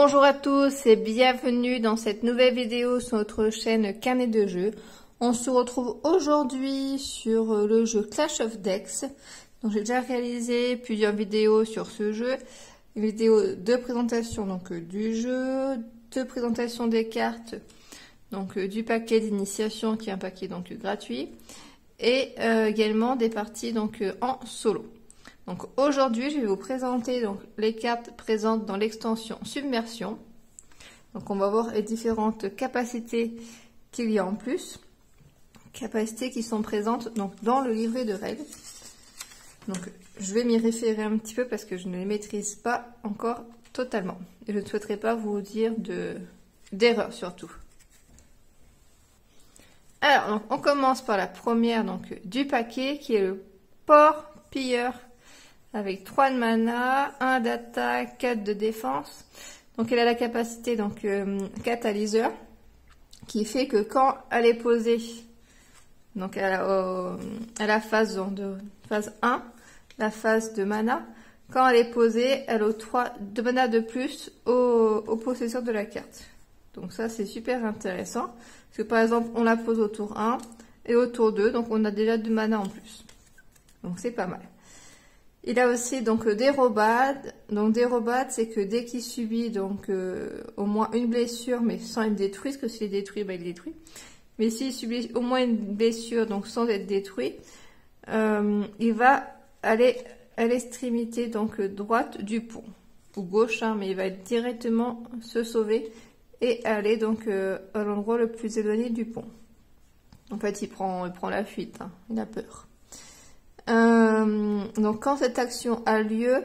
Bonjour à tous et bienvenue dans cette nouvelle vidéo sur notre chaîne Carnet de jeux. On se retrouve aujourd'hui sur le jeu Clash of Decks. Donc j'ai déjà réalisé plusieurs vidéos sur ce jeu. Une vidéo de présentation du jeu, de présentation des cartes, du paquet d'initiation qui est un paquet gratuit, et également des parties en solo. Donc aujourd'hui, je vais vous présenter les cartes présentes dans l'extension Submersion. Donc on va voir les différentes capacités qu'il y a en plus. Capacités qui sont présentes dans le livret de règles. Donc je vais m'y référer un petit peu parce que je ne les maîtrise pas encore totalement. Et je ne souhaiterais pas vous dire d'erreur surtout. Alors on commence par la première du paquet qui est le Port Pilleur. Avec 3 de mana, 1 d'attaque, 4 de défense. Donc elle a la capacité catalyseur qui fait que quand elle est posée à la phase phase 1, la phase de mana, quand elle est posée, elle a 3 de mana de plus au possesseur de la carte. Donc ça c'est super intéressant parce que par exemple on la pose au tour 1 et au tour 2, donc on a déjà 2 mana en plus. Donc c'est pas mal. Il a aussi des robades. Donc des robades, c'est que dès qu'il subit au moins une blessure, mais sans être détruit, parce que s'il est détruit, il est détruit. Mais s'il subit au moins une blessure, sans être détruit, il va aller à l'extrémité droite du pont ou gauche, mais il va directement se sauver et aller à l'endroit le plus éloigné du pont. En fait, il prend la fuite, il a peur. Donc quand cette action a lieu,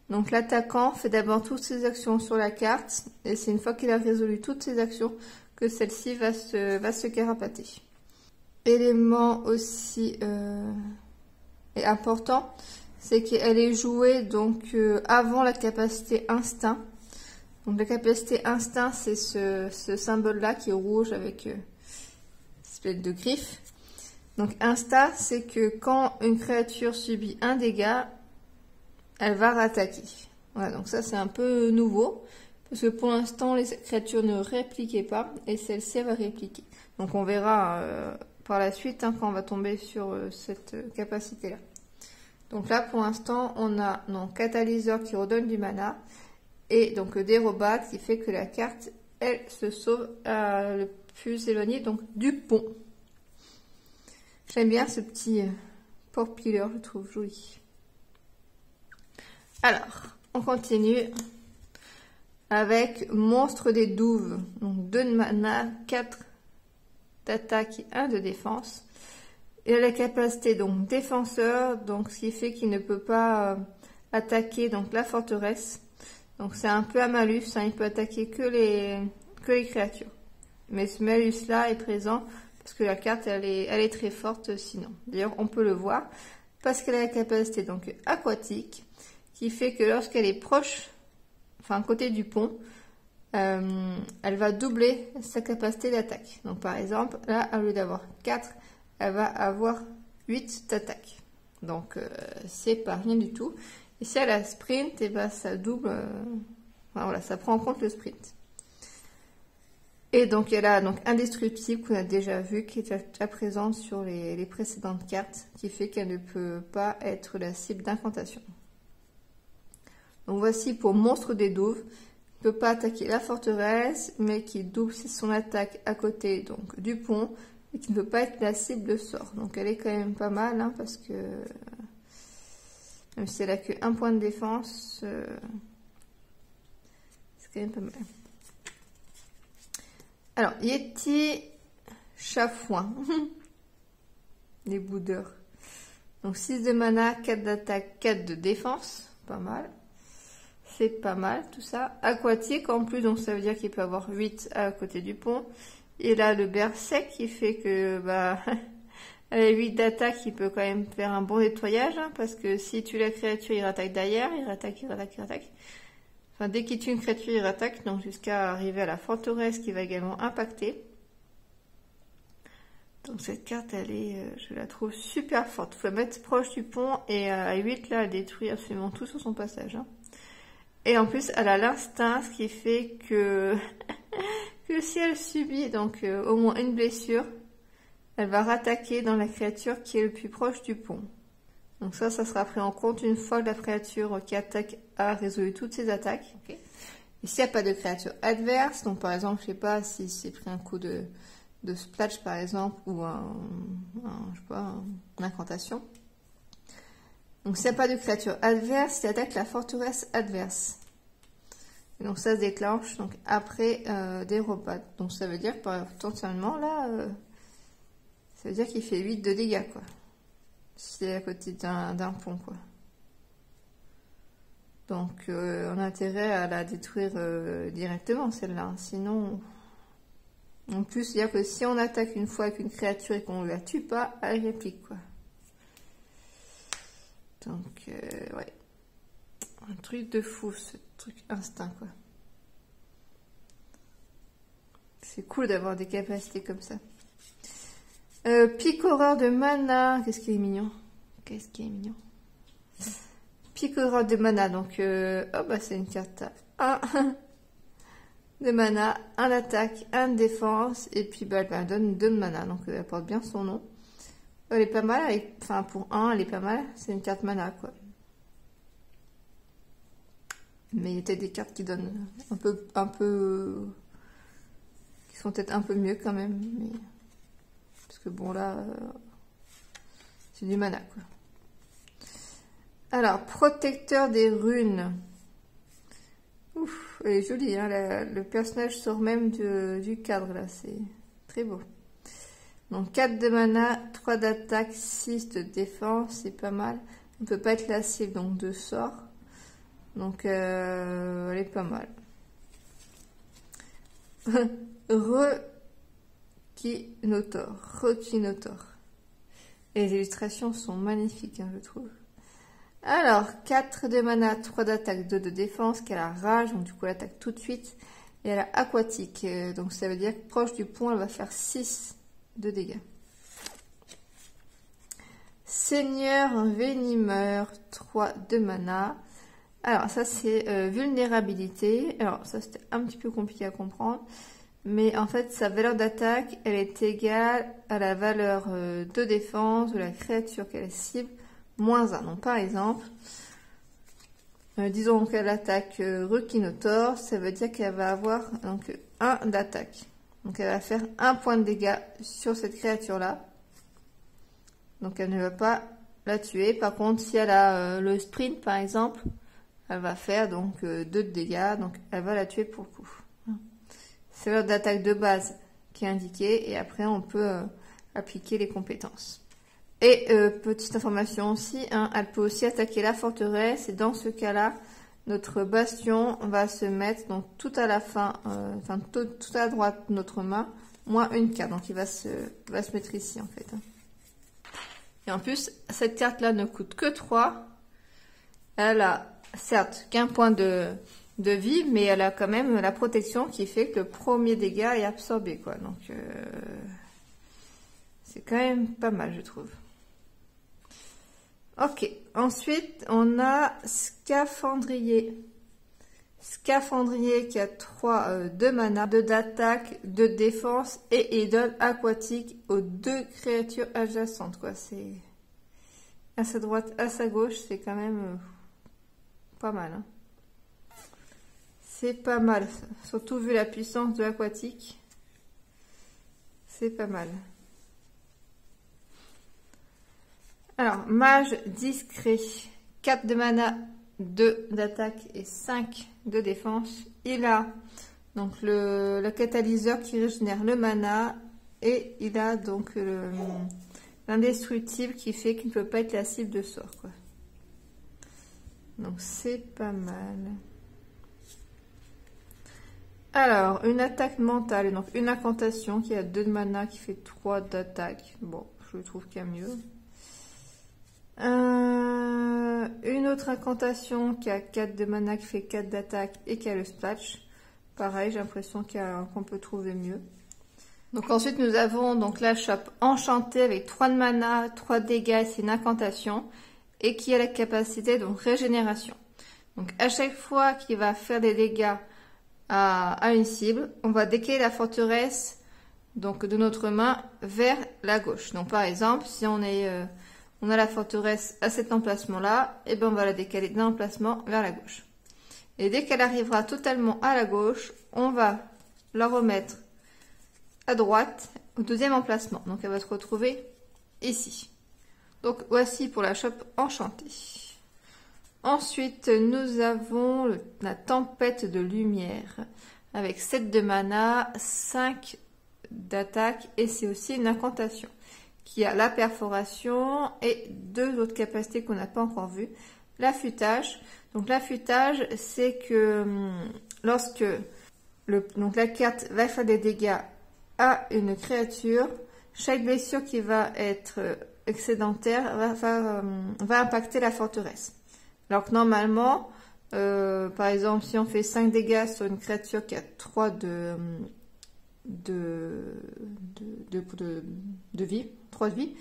l'attaquant fait d'abord toutes ses actions sur la carte et c'est une fois qu'il a résolu toutes ses actions que celle-ci va se carapater. Élément aussi important, c'est qu'elle est jouée avant la capacité instinct. Donc la capacité instinct, c'est ce symbole-là qui est rouge avec une espèce de griffe. Donc insta, c'est que quand une créature subit un dégât, elle va rattaquer. Voilà, donc ça c'est un peu nouveau, parce que pour l'instant les créatures ne répliquaient pas, et celle-ci va répliquer. Donc on verra par la suite quand on va tomber sur cette capacité-là. Donc là pour l'instant on a catalyseur qui redonne du mana, et des robades qui fait que la carte, elle se sauve le plus éloigné du pont. J'aime bien ce petit Port Pilleur, je trouve joli. Alors, on continue avec Monstre des Douves. Donc 2 de mana, 4 d'attaque et 1 de défense. Il a la capacité défenseur, ce qui fait qu'il ne peut pas attaquer la forteresse. Donc c'est un peu un malus, il peut attaquer que les créatures. Mais ce malus là est présent parce que la carte elle est très forte sinon. D'ailleurs on peut le voir parce qu'elle a la capacité aquatique qui fait que lorsqu'elle est proche, à côté du pont, elle va doubler sa capacité d'attaque. Donc par exemple là au lieu d'avoir 4, elle va avoir 8 d'attaque. Donc c'est pas rien du tout. Et si elle a sprint, et ça double, voilà, ça prend en compte le sprint. Et elle a indestructible qu'on a déjà vu, qui est déjà présente sur les précédentes cartes, qui fait qu'elle ne peut pas être la cible d'incantation. Donc voici pour Monstre des Douves, qui ne peut pas attaquer la forteresse, mais qui double son attaque à côté du pont, et qui ne peut pas être la cible de sort. Donc elle est quand même pas mal, parce que même si elle a que 1 point de défense, c'est quand même pas mal. Alors, Yeti Chafouin. Les boudeurs. Donc 6 de mana, 4 d'attaque, 4 de défense. Pas mal. C'est pas mal tout ça. Aquatique en plus, donc ça veut dire qu'il peut avoir 8 à côté du pont. Et là, le berserk qui fait que elle a 8 d'attaque, il peut quand même faire un bon nettoyage. Parce que si tu la créature, il rattaque derrière, il rattaque. Enfin, dès qu'il tue une créature, il rattaque, donc jusqu'à arriver à la forteresse qui va également impacter. Donc cette carte, je la trouve super forte. Il faut la mettre proche du pont et à 8, là, elle détruit absolument tout sur son passage. Et en plus, elle a l'instinct, ce qui fait que, que si elle subit donc au moins une blessure, elle va rattaquer dans la créature qui est le plus proche du pont. Donc ça sera pris en compte une fois que la créature qui attaque a résolu toutes ses attaques. Okay. Et s'il n'y a pas de créature adverse, donc par exemple, je sais pas, si c'est pris un coup de splash par exemple, ou je sais pas, une incantation. Donc s'il n'y a pas de créature adverse, il attaque la forteresse adverse. Et donc ça se déclenche donc après des repas. Donc ça veut dire potentiellement là, ça veut dire qu'il fait 8 de dégâts quoi. Si c'est à côté d'un pont quoi. Donc on a intérêt à la détruire directement celle-là. Sinon, en plus, il y a que si on attaque une fois avec une créature et qu'on ne la tue pas, elle réplique quoi. Donc, ouais. Un truc de fou, ce truc instinct, quoi. C'est cool d'avoir des capacités comme ça. Pic horreur de mana. Qu'est-ce qui est mignon? Qu'est-ce qui est mignon? Pic horreur de mana. Donc, oh, bah, c'est une carte à 1 de mana, 1 d'attaque, 1 de défense. Et puis, bah, elle donne 2 de mana. Donc, elle porte bien son nom. Elle est pas mal, enfin pour 1, elle est pas mal. C'est une carte mana, quoi. Mais il y a peut-être des cartes qui donnent qui sont peut-être un peu mieux quand même. Mais... parce que bon, là, c'est du mana, quoi. Alors, protecteur des runes. Ouf, elle est jolie, hein, le personnage sort même du cadre, là. C'est très beau. Donc 4 de mana, 3 d'attaque, 6 de défense, c'est pas mal. On ne peut pas être la cible, donc 2 sorts. Donc elle est pas mal. Requinotor. Les illustrations sont magnifiques, hein, je trouve. Alors, 4 de mana, 3 d'attaque, 2 de défense, qu'elle a rage, donc du coup elle attaque tout de suite. Et elle a aquatique, donc ça veut dire que proche du pont, elle va faire 6 de dégâts. Seigneur Venimeur, 3 de mana. Alors ça c'est vulnérabilité. Alors ça c'était un petit peu compliqué à comprendre. Mais en fait sa valeur d'attaque, elle est égale à la valeur de défense de la créature qu'elle cible, moins 1. Donc par exemple, disons qu'elle attaque Requinotor, ça veut dire qu'elle va avoir donc 1 d'attaque. Donc elle va faire 1 point de dégâts sur cette créature-là. Donc elle ne va pas la tuer. Par contre, si elle a le sprint par exemple, elle va faire donc 2 de dégâts. Donc elle va la tuer pour le coup. C'est l'heure d'attaque de base qui est indiquée. Et après on peut appliquer les compétences. Et petite information aussi, hein, elle peut aussi attaquer la forteresse. Et dans ce cas-là, notre bastion va se mettre donc tout à la fin, enfin tout à droite de notre main, moins une carte. Donc il va se mettre ici en fait. Et en plus, cette carte-là ne coûte que 3. Elle a certes qu'un point de vie, mais elle a quand même la protection qui fait que le premier dégât est absorbé, quoi. Donc c'est quand même pas mal, je trouve. Ok, ensuite on a Scaphandrier. Scaphandrier qui a 3 de mana, 2 d'attaque, 2 de défense et il donne aquatique aux 2 créatures adjacentes, quoi. C'est à sa droite, à sa gauche, c'est quand même pas mal, hein. C'est pas mal, surtout vu la puissance de l'aquatique. C'est pas mal. Alors, mage discret, 4 de mana, 2 d'attaque et 5 de défense. Il a donc le catalyseur qui régénère le mana et il a donc l'indestructible qui fait qu'il ne peut pas être la cible de sort, quoi. Donc c'est pas mal. Alors, une attaque mentale, donc une incantation qui a 2 de mana qui fait 3 d'attaque. Bon, je trouve qu'il y a mieux. Une autre incantation qui a 4 de mana qui fait 4 d'attaque et qui a le splash. Pareil, j'ai l'impression qu'on peut trouver mieux. Donc ensuite nous avons donc la chope enchantée avec 3 de mana, 3 de dégâts, c'est une incantation et qui a la capacité donc régénération. Donc à chaque fois qu'il va faire des dégâts à une cible, on va décaler la forteresse donc de notre main vers la gauche. Donc par exemple, si on a la forteresse à cet emplacement-là, et ben on va la décaler d'un emplacement vers la gauche. Et dès qu'elle arrivera totalement à la gauche, on va la remettre à droite au deuxième emplacement. Donc elle va se retrouver ici. Donc voici pour la chope enchantée. Ensuite, nous avons la tempête de lumière avec 7 de mana, 5 d'attaque et c'est aussi une incantation qui a la perforation et 2 autres capacités qu'on n'a pas encore vues. L'affûtage. Donc l'affûtage, c'est que lorsque donc la carte va faire des dégâts à une créature, chaque blessure qui va être excédentaire va impacter la forteresse. Alors que normalement, par exemple, si on fait 5 dégâts sur une créature qui a 3 de vie, 3 de vie,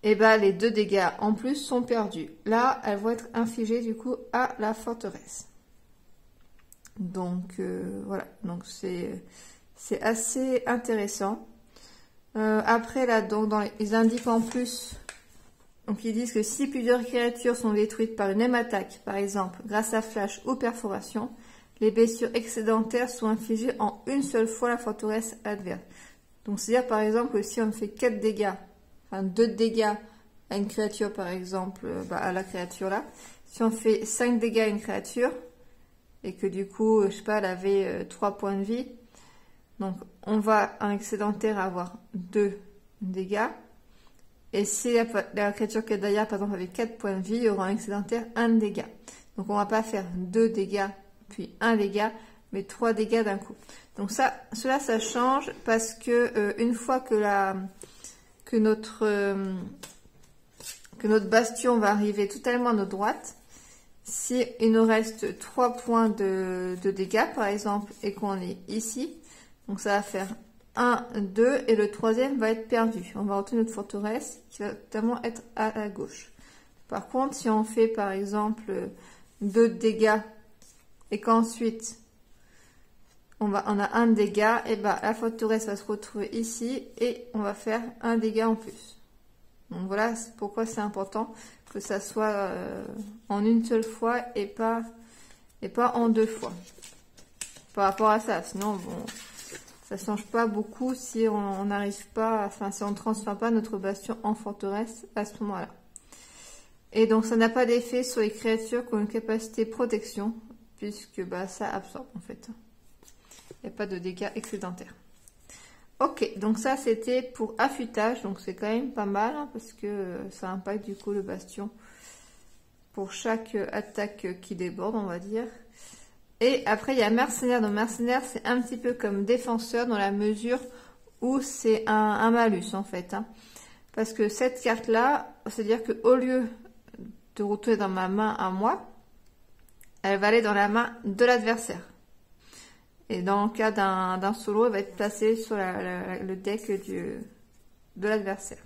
et ben les 2 dégâts en plus sont perdus. Là, elles vont être infligées du coup à la forteresse. Donc voilà, donc c'est assez intéressant. Après là, donc ils indiquent en plus, donc ils disent que si plusieurs créatures sont détruites par une même attaque, par exemple grâce à flash ou perforation, les blessures excédentaires sont infligées en une seule fois à la forteresse adverse. Donc c'est-à-dire par exemple que si on fait 4 dégâts, enfin 2 dégâts à une créature par exemple, à la créature là, si on fait 5 dégâts à une créature, et que du coup, je sais pas, elle avait 3 points de vie, donc on va un excédentaire avoir 2 dégâts, et si la créature qui est derrière par exemple avait 4 points de vie, il y aura un excédentaire 1 dégât. Donc on va pas faire 2 dégâts puis 1 dégât, mais 3 dégâts d'un coup. Donc cela ça change parce que une fois que notre bastion va arriver totalement à notre droite, si il nous reste 3 points de dégâts par exemple et qu'on est ici, donc ça va faire 1, 2 et le troisième va être perdu. On va retrouver notre forteresse qui va totalement être à la gauche. Par contre, si on fait par exemple 2 dégâts et qu'ensuite on a 1 dégât, et ben la forteresse va se retrouver ici et on va faire 1 dégât en plus. Donc voilà pourquoi c'est important que ça soit en une seule fois et pas en 2 fois. Par rapport à ça, sinon bon, ça change pas beaucoup si on n'arrive pas, enfin si on ne transfère pas notre bastion en forteresse à ce moment-là. Et donc ça n'a pas d'effet sur les créatures qui ont une capacité protection, puisque ça absorbe en fait. Il n'y a pas de dégâts excédentaires. Ok, donc ça c'était pour affûtage, donc c'est quand même pas mal, hein, parce que ça impacte du coup le bastion pour chaque attaque qui déborde, on va dire. Et après il y a mercenaire, donc mercenaire c'est un petit peu comme défenseur dans la mesure où c'est un malus en fait. Hein. Parce que cette carte là, c'est-à-dire qu'au lieu de retourner dans ma main à moi, elle va aller dans la main de l'adversaire. Et dans le cas d'un solo, elle va être placée sur le deck de l'adversaire.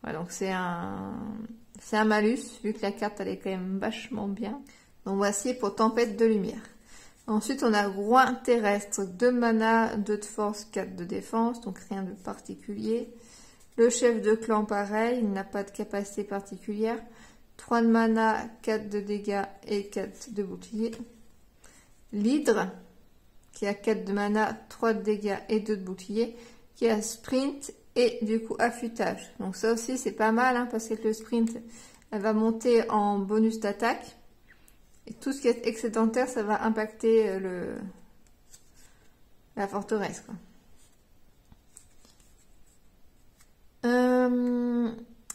Voilà, donc c'est un malus, vu que la carte elle est quand même vachement bien. Donc voici pour tempête de lumière. Ensuite, on a groin terrestre, 2 mana, 2 de force, 4 de défense, donc rien de particulier. Le chef de clan, pareil, il n'a pas de capacité particulière. 3 de mana, 4 de dégâts et 4 de bouclier. L'hydre, qui a 4 de mana, 3 de dégâts et 2 de bouclier, qui a sprint et du coup affûtage. Donc ça aussi c'est pas mal, hein, parce que le sprint, elle va monter en bonus d'attaque. Et tout ce qui est excédentaire, ça va impacter la forteresse, quoi.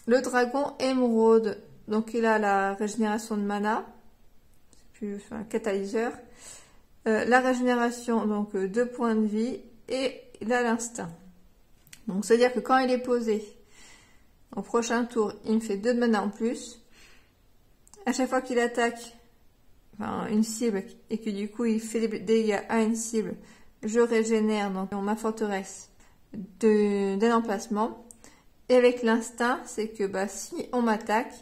Le dragon émeraude, donc il a la régénération de mana, c'est plus un catalyseur. La régénération, donc 2 points de vie, et il a l'instinct. Donc c'est à dire que quand il est posé au prochain tour, il me fait 2 de mana en plus. À chaque fois qu'il attaque une cible et que du coup il fait des dégâts à une cible, je régénère donc ma forteresse d'un emplacement. Et avec l'instinct, c'est que si on m'attaque,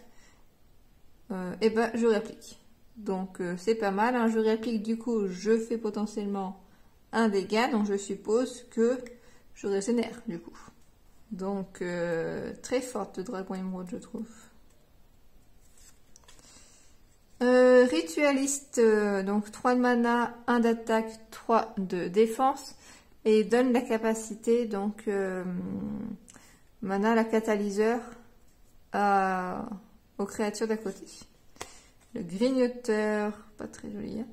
je réplique. Donc c'est pas mal, hein. Je réplique, du coup je fais potentiellement un dégât, donc je suppose que je régénère du coup. Donc très forte le dragon émeraude, je trouve. Ritualiste, donc 3 de mana, 1 d'attaque, 3 de défense, et donne la capacité, donc mana, la catalyseur, aux créatures d'à côté. Le grignoteur, pas très joli,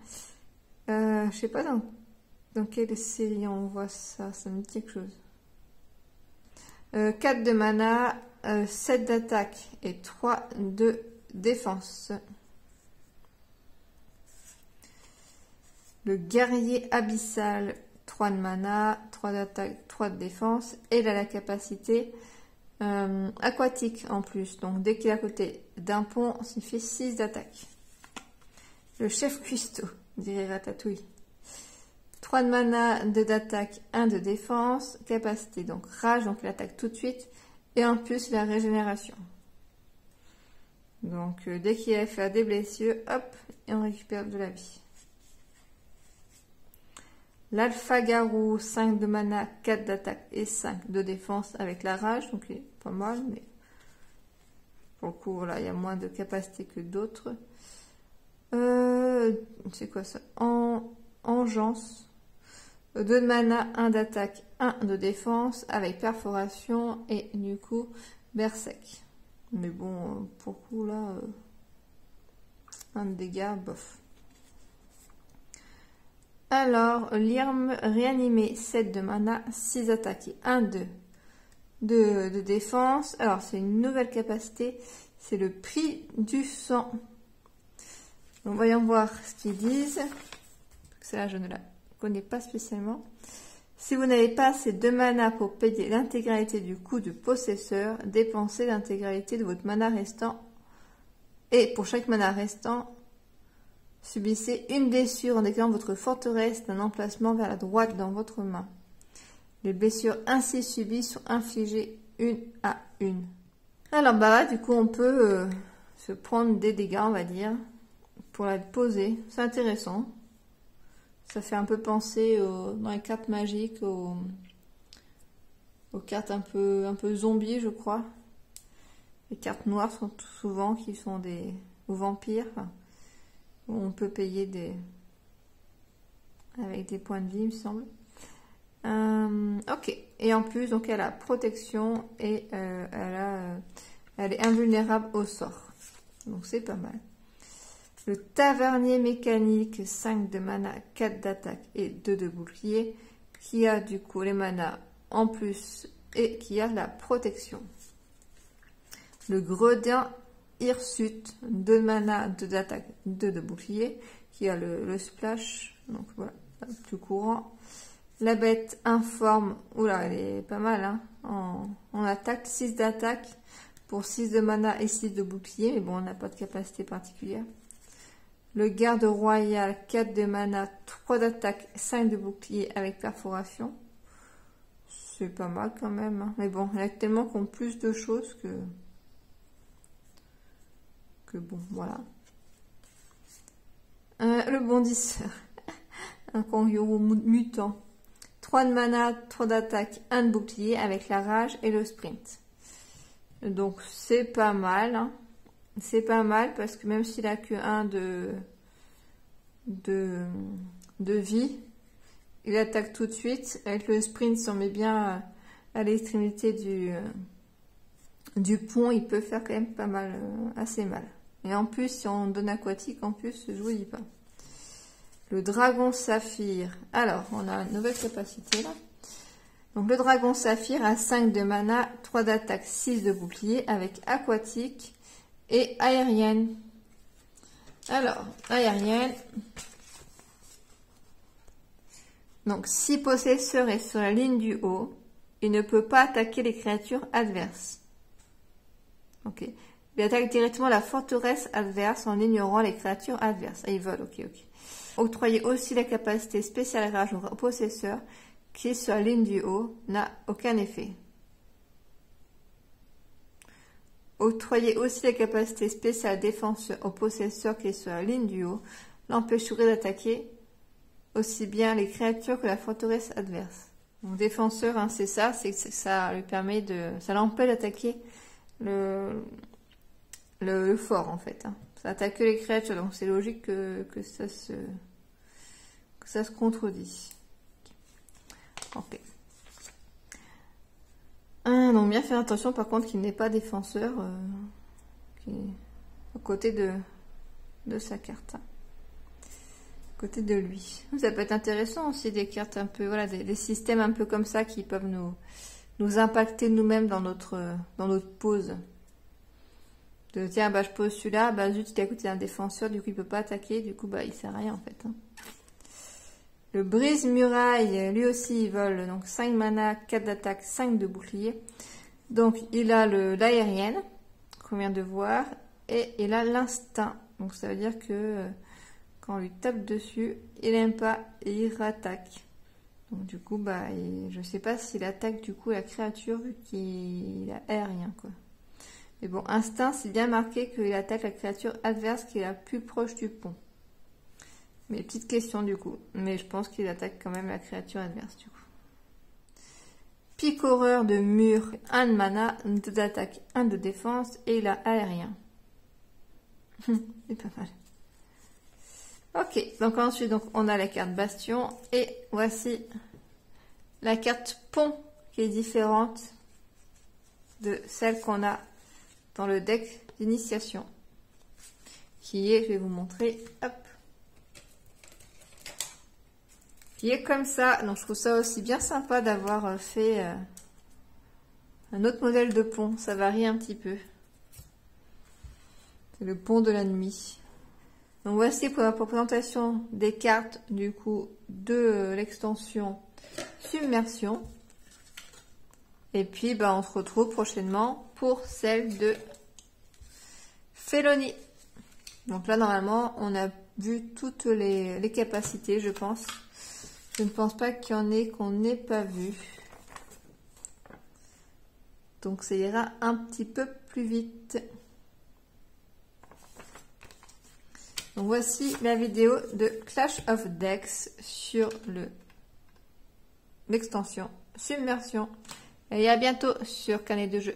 hein. Je sais pas dans quelle série on voit ça, ça me dit quelque chose. 4 de mana, 7 d'attaque et 3 de défense. Le guerrier abyssal, 3 de mana, 3 d'attaque, 3 de défense, et il a la capacité aquatique en plus. Donc dès qu'il est à côté d'un pont, il fait 6 d'attaque. Le chef cuistot, dirait Ratatouille. 3 de mana, 2 d'attaque, 1 de défense, capacité donc rage, donc il attaque tout de suite, et en plus la régénération. Donc dès qu'il a fait des blessures, hop, et on récupère de la vie. L'Alpha-Garou, 5 de mana, 4 d'attaque et 5 de défense avec la rage, donc il est pas mal, mais pour le coup, voilà, il y a moins de capacité que d'autres. C'est quoi ça? Engeance, 2 de mana, 1 d'attaque, 1 de défense avec perforation et du coup berserk. Mais bon, pour le coup là, 1 de dégâts, bof. Alors, l'Irm réanimé, 7 de mana, 6 d'attaque et 1 de défense. Alors, c'est une nouvelle capacité, c'est le prix du sang. Donc, voyons voir ce qu'ils disent. Celle-là, je ne la connais pas spécialement. Si vous n'avez pas assez de mana pour payer l'intégralité du coût du possesseur, dépensez l'intégralité de votre mana restant. Et pour chaque mana restant, subissez une blessure en déclarant votre forteresse d'un emplacement vers la droite dans votre main. Les blessures ainsi subies sont infligées une à une. Alors bah du coup on peut se prendre des dégâts, on va dire, pour la poser. C'est intéressant. Ça fait un peu penser dans les cartes magiques aux cartes un peu zombies, je crois. Les cartes noires sont souvent qui sont des ou vampires. Enfin, on peut payer avec des points de vie, il me semble. Ok. Et en plus, donc elle a protection et elle est invulnérable au sort. Donc c'est pas mal. Le tavernier mécanique, 5 de mana, 4 d'attaque et 2 de bouclier, qui a du coup les manas en plus et qui a la protection. Le gredin hirsute, 2 de mana, 2 d'attaque, 2 de bouclier, qui a le splash, donc voilà, plus courant. La bête informe, oula, elle est pas mal, hein, en attaque, 6 d'attaque pour 6 de mana et 6 de bouclier, mais bon, on n'a pas de capacité particulière. Le garde royal, 4 de mana, 3 d'attaque, 5 de bouclier avec perforation. C'est pas mal quand même, hein. Mais bon, il y a tellement qu'on plus de choses que bon, voilà. Le bondisseur, un kangourou mutant. 3 de mana, 3 d'attaque, 1 de bouclier avec la rage et le sprint. Donc c'est pas mal, hein. C'est pas mal parce que même s'il a que 1 de vie, il attaque tout de suite. Avec le sprint, si on met bien à l'extrémité du pont, il peut faire quand même pas mal, assez mal. Et en plus, si on donne aquatique, en plus, je vous dis pas. Le dragon saphir. Alors, on a une nouvelle capacité là. Donc le dragon saphir a 5 de mana, 3 d'attaque, 6 de bouclier avec aquatique et aérienne. Alors, aérienne. Donc, si possesseur est sur la ligne du haut, il ne peut pas attaquer les créatures adverses. Ok. Il attaque directement la forteresse adverse en ignorant les créatures adverses. Ah, ils volent, ok. Octroyer aussi la capacité spéciale rage au possesseur qui est sur la ligne du haut n'a aucun effet. octroyer aussi la capacité spéciale défenseur au possesseur qui est sur la ligne du haut, l'empêcherait d'attaquer aussi bien les créatures que la forteresse adverse. Donc défenseur, hein, c'est ça, c'est que ça lui permet de, ça l'empêche d'attaquer le fort en fait. Hein. Ça attaque que les créatures, donc c'est logique que ça se contredit. Ok. Donc bien faire attention par contre qu'il n'ait pas défenseur qui est à côté de sa carte. Côté de lui. Ça peut être intéressant aussi des cartes un peu, voilà, des systèmes un peu comme ça qui peuvent nous impacter nous-mêmes dans notre pose. De tiens, bah je pose celui-là, bah zut, il est à côté d'un défenseur, du coup il peut pas attaquer, du coup bah il sert à rien en fait. Hein. Le brise-muraille, lui aussi il vole, donc 5 mana, 4 d'attaque, 5 de bouclier. Donc il a l'aérienne, qu'on vient de voir, et il a l'instinct. Donc ça veut dire que quand on lui tape dessus, il n'aime pas et il rattaque. Donc du coup, bah, je sais pas s'il attaque du coup la créature vu qu'il a aérien quoi. Mais bon, instinct, c'est bien marqué qu'il attaque la créature adverse qui est la plus proche du pont. Mais petite question du coup. Mais je pense qu'il attaque quand même la créature adverse du coup. Picoreur de mur, 1 de mana, 2 d'attaque, 1 de défense et il a aérien. C'est pas mal. Ok, donc ensuite donc, on a la carte bastion et voici la carte pont qui est différente de celle qu'on a dans le deck d'initiation. Qui est, je vais vous montrer, hop, qui est comme ça. Donc je trouve ça aussi bien sympa d'avoir fait un autre modèle de pont, ça varie un petit peu. C'est le pont de la nuit. Donc voici pour la présentation des cartes du coup de l'extension Submersion. Et puis bah, on se retrouve prochainement pour celle de Félonie. Donc là normalement on a vu toutes les capacités je pense. Je ne pense pas qu'il y en ait qu'on n'ait pas vu. Donc ça ira un petit peu plus vite. Donc voici la vidéo de Clash of Decks sur l'extension Submersion. Et à bientôt sur Carnet de jeu.